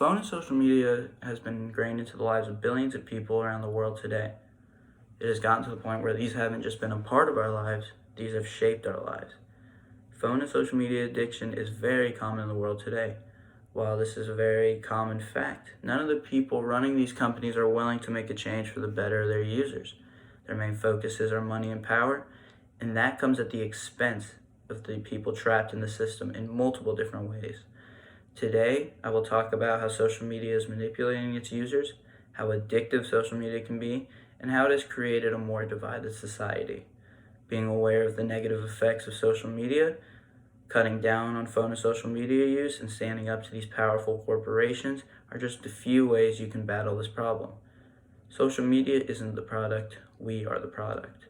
Phone and social media has been ingrained into the lives of billions of people around the world today. It has gotten to the point where these haven't just been a part of our lives, these have shaped our lives. Phone and social media addiction is very common in the world today. While this is a very common fact, none of the people running these companies are willing to make a change for the better of their users. Their main focuses are money and power, and that comes at the expense of the people trapped in the system in multiple different ways. Today, I will talk about how social media is manipulating its users, how addictive social media can be, and how it has created a more divided society. Being aware of the negative effects of social media, cutting down on phone and social media use, and standing up to these powerful corporations are just a few ways you can battle this problem. Social media isn't the product, we are the product.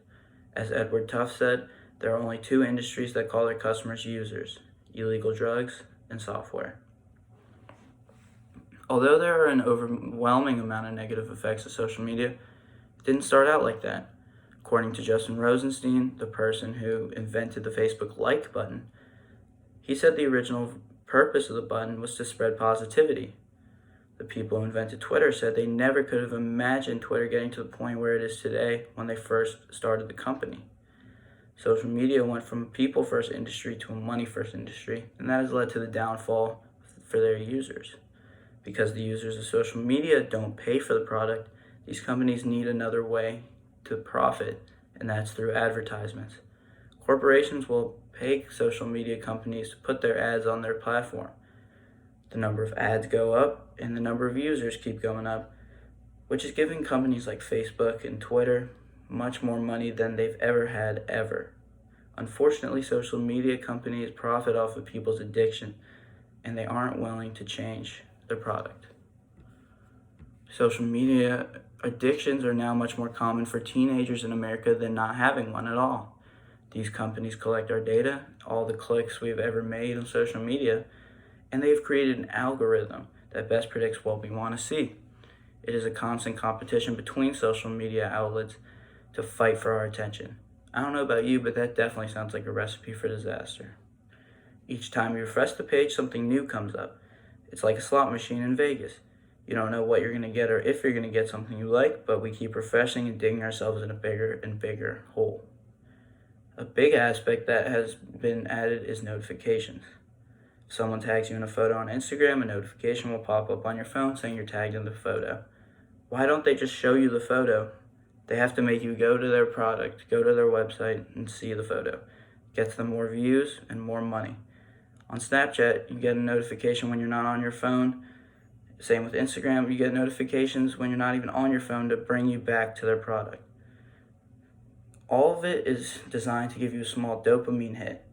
As Edward Tuff said, there are only two industries that call their customers users: illegal drugs and software. Although there are an overwhelming amount of negative effects of social media, it didn't start out like that. According to Justin Rosenstein, the person who invented the Facebook like button, he said the original purpose of the button was to spread positivity. The people who invented Twitter said they never could have imagined Twitter getting to the point where it is today when they first started the company. Social media went from a people-first industry to a money-first industry, and that has led to the downfall for their users. Because the users of social media don't pay for the product, these companies need another way to profit, and that's through advertisements. Corporations will pay social media companies to put their ads on their platform. The number of ads go up, and the number of users keep going up, which is giving companies like Facebook and Twitter much more money than they've ever had ever. Unfortunately, social media companies profit off of people's addiction, and they aren't willing to change their product. Social media addictions are now much more common for teenagers in America than not having one at all. These companies collect our data, all the clicks we've ever made on social media, and they've created an algorithm that best predicts what we want to see. It is a constant competition between social media outlets to fight for our attention. I don't know about you, but that definitely sounds like a recipe for disaster. Each time you refresh the page, something new comes up. It's like a slot machine in Vegas. You don't know what you're going to get or if you're going to get something you like, but we keep refreshing and digging ourselves in a bigger and bigger hole. A big aspect that has been added is notifications. If someone tags you in a photo on Instagram, a notification will pop up on your phone saying you're tagged in the photo. Why don't they just show you the photo? They have to make you go to their product, go to their website, and see the photo. Gets them more views and more money. On Snapchat, you get a notification when you're not on your phone. Same with Instagram, you get notifications when you're not even on your phone to bring you back to their product. All of it is designed to give you a small dopamine hit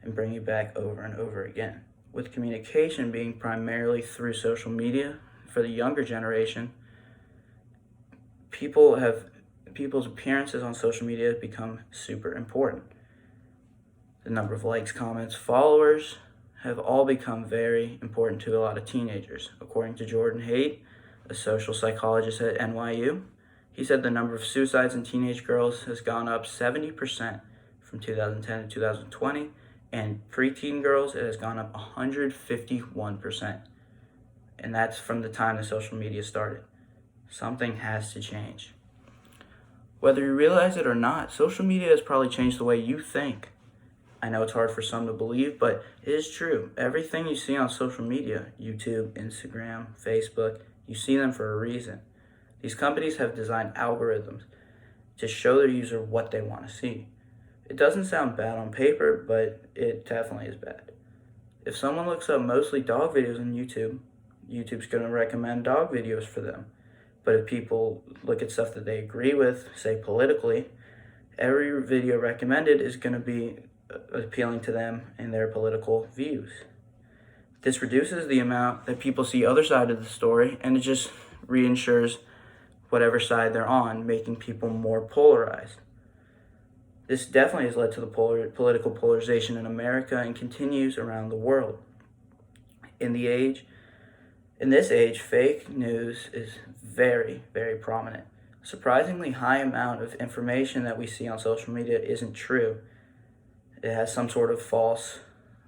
and bring you back over and over again. With communication being primarily through social media, for the younger generation, people's appearances on social media have become super important. The number of likes, comments, followers have all become very important to a lot of teenagers. According to Jordan Haidt, a social psychologist at NYU, he said the number of suicides in teenage girls has gone up 70% from 2010 to 2020, and preteen girls, it has gone up 151%. And that's from the time the social media started. Something has to change. Whether you realize it or not, social media has probably changed the way you think. I know it's hard for some to believe, but it is true. Everything you see on social media, YouTube, Instagram, Facebook, you see them for a reason. These companies have designed algorithms to show their user what they want to see. It doesn't sound bad on paper, but it definitely is bad. If someone looks up mostly dog videos on YouTube, YouTube's going to recommend dog videos for them. But if people look at stuff that they agree with, say politically, every video recommended is going to be appealing to them and their political views. This reduces the amount that people see other side of the story, and it just reinsures whatever side they're on, making people more polarized. This definitely has led to the political polarization in America and continues around the world. In this age, fake news is very, very prominent. A surprisingly high amount of information that we see on social media isn't true. It has some sort of false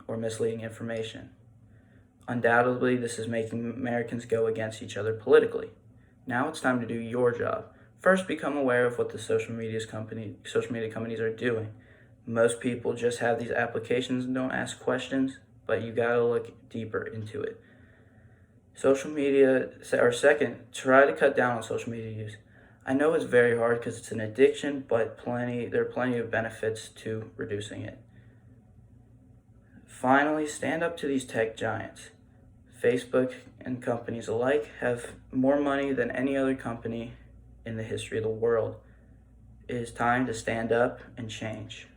or misleading information. Undoubtedly, this is making Americans go against each other politically. Now it's time to do your job. First, become aware of what the social media companies are doing. Most people just have these applications and don't ask questions, but you gotta look deeper into it. Social media, or second, try to cut down on social media use. I know it's very hard because it's an addiction, but there are plenty of benefits to reducing it. Finally, stand up to these tech giants. Facebook and companies alike have more money than any other company in the history of the world. It is time to stand up and change.